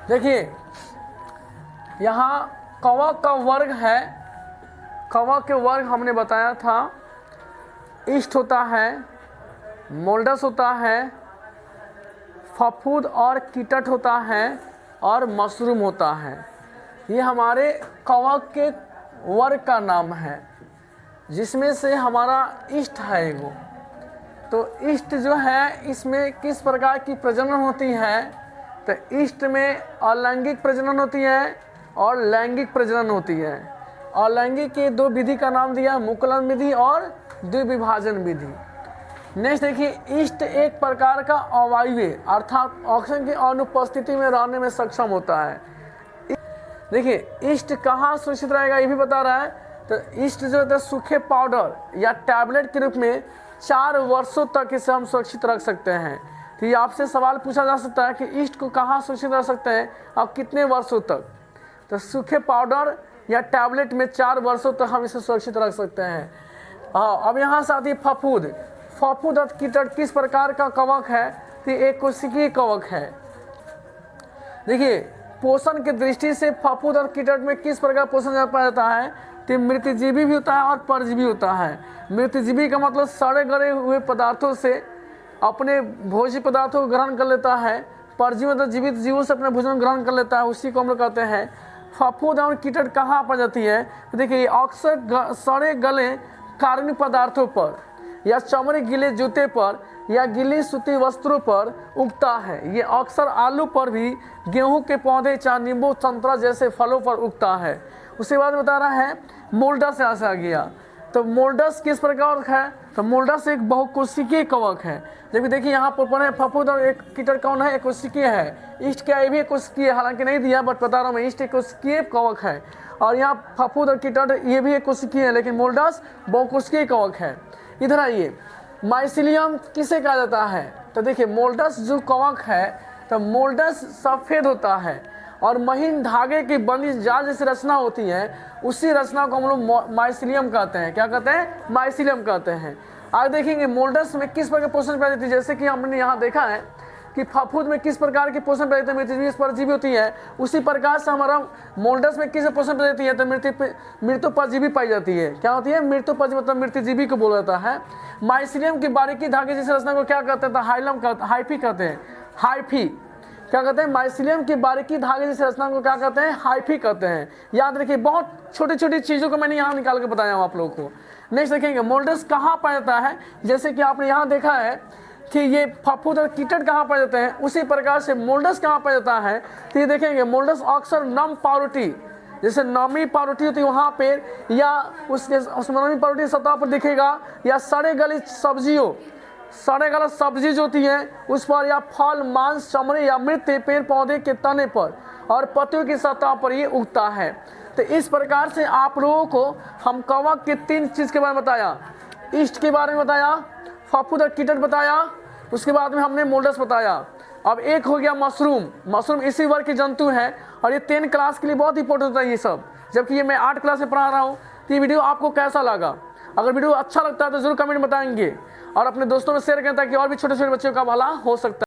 देखिए यहाँ कवक का वर्ग है, कवक के वर्ग हमने बताया था, ईस्ट होता है, मोल्डस होता है, फफूंद और कीटट होता है और मशरूम होता है। ये हमारे कवक के वर्ग का नाम है, जिसमें से हमारा ईस्ट है वो। तो ईस्ट जो है इसमें किस प्रकार की प्रजनन होती है, तो ईस्ट में अलैंगिक प्रजनन होती है और लैंगिक प्रजनन होती है। अलैंगिक के दो विधि का नाम दिया, मुकुलन विधि और द्विविभाजन विधि। नेक्स्ट देखिए, ईस्ट एक प्रकार का अवायवीय अर्थात ऑक्सीजन की अनुपस्थिति में रहने में सक्षम होता है। देखिए ईस्ट कहाँ सुरक्षित रहेगा ये भी बता रहा है। तो ईस्ट जो है सूखे पाउडर या टैबलेट के रूप में 4 वर्षों तक इसे हम सुरक्षित रख सकते हैं। तो ये आपसे सवाल पूछा जा सकता है कि ईस्ट को कहाँ सुरक्षित रख सकते हैं और कितने वर्षों तक। तो सूखे पाउडर या टैबलेट में 4 वर्षों तक हम इसे सुरक्षित रख सकते हैं। अब यहाँ से आती है फफूंद। फफूंद और कीटट किस प्रकार का कवक है, तो एक कोशिकीय कवक है। देखिए पोषण की दृष्टि से फफूंद और कीटट में किस प्रकार पोषण पाया जाता है, तो मृतजीवी भी होता है और परजीवी होता है। मृतजीवी का मतलब सड़े गले हुए पदार्थों से अपने भोज्य पदार्थों को ग्रहण कर लेता है। परजीवी मतलब जीवित जीवों से अपने भोजन ग्रहण कर लेता है, उसी को हम लोग कहते हैं। फफूंद और कीटट कहाँ पाई जाती है, तो देखिए अक्सर सड़े गले कार्बनिक पदार्थों पर या चमड़े गीले जूते पर या गीली सूती वस्त्रों पर उगता है। ये अक्सर आलू पर भी, गेहूं के पौधे, चाहे नींबू, संतरा जैसे फलों पर उगता है। उसके बाद बता रहा है मोल्डस यहाँ से आ गया। तो मोल्डस किस प्रकार का है, तो मोल्डस एक बहुकोशिकीय कवक है। जबकि देखिए यहाँ पर पढ़े फफूंद और एक कीटट कौन है, एक कोशिकीय है। ईस्ट क्या ये भी एक कोशिकीय, हालांकि नहीं दिया बट बता रहा हूँ मैं, ईस्ट एक कोशिकीय कवक है। और यहाँ फफूंद और कीटट ये भी एक कोशिकीय है, लेकिन मोल्डस बहुकोशिकीय कवक है। इधर आइए, माइसिलियम किसे कहा जाता है, तो देखिए मोल्डस जो कवक है, तो मोल्डस सफ़ेद होता है और महीन धागे की बनी जाल जैसी रचना होती है, उसी रचना को हम लोग माइसिलियम कहते हैं। क्या कहते हैं, माइसिलियम कहते हैं। आज देखेंगे मोल्डस में किस प्रकार पोषण पाई जाती है। जैसे कि हमने यहाँ देखा है कि फफूंद में किस प्रकार की पोषण पाई जाती है, परजीवी होती है, उसी प्रकार से हमारा मोल्डस में किस पोषण पाई जाती है, तो मृतोपजीवी पाई जाती है। क्या होती है, मृतोपजीवी मतलब मृतजीवी को बोला जाता है। माइसिलियम की बारीकी धागे जैसी रचना को क्या कहते हैं, तो हाइफी कहते हैं। हाइफी क्या कहते हैं, माइसिलियम की बारीकी धागे जैसी रचना को क्या कहते हैं, हाइफी कहते हैं। याद रखिए, बहुत छोटी छोटी चीज़ों को मैंने यहाँ निकाल के बताया हूँ आप लोगों को। नेक्स्ट देखेंगे मोल्डस कहाँ पाया जाता है। जैसे कि आपने यहाँ देखा है कि ये फफूंद और कीटट कहाँ पाए जाते हैं, उसी प्रकार से मोल्डस कहाँ पाया जाता है। तो ये देखेंगे मोल्डस अक्सर नम पावरोटी, जैसे नमी पावरोटी होती है वहाँ पे, या उस नमी पावरोटी सतह पर दिखेगा, या सड़े गली सब्जियों, सड़े गलत सब्जी जो होती है उस पर, या फल, मांस, चमड़े या मृत पेड़ पौधे के तने पर और पत्तियों की सतह पर ये उगता है। तो इस प्रकार से आप लोगों को हम कवक के 3 चीज़ के बारे में बताया। ईस्ट के बारे में बताया, फफूंद और कीटट बताया, उसके बाद में हमने मोल्डस बताया। अब एक हो गया मशरूम। मशरूम इसी वर्ग के जंतु हैं और ये 10 क्लास के लिए बहुत इंपॉर्टेंट होता है ये सब, जबकि ये मैं 8 क्लास में पढ़ा रहा हूँ। तो ये वीडियो आपको कैसा लगा, अगर वीडियो अच्छा लगता है तो जरूर कमेंट बताएंगे और अपने दोस्तों में शेयर करें, ताकि और भी छोटे छोटे बच्चों का भला हो सकता है।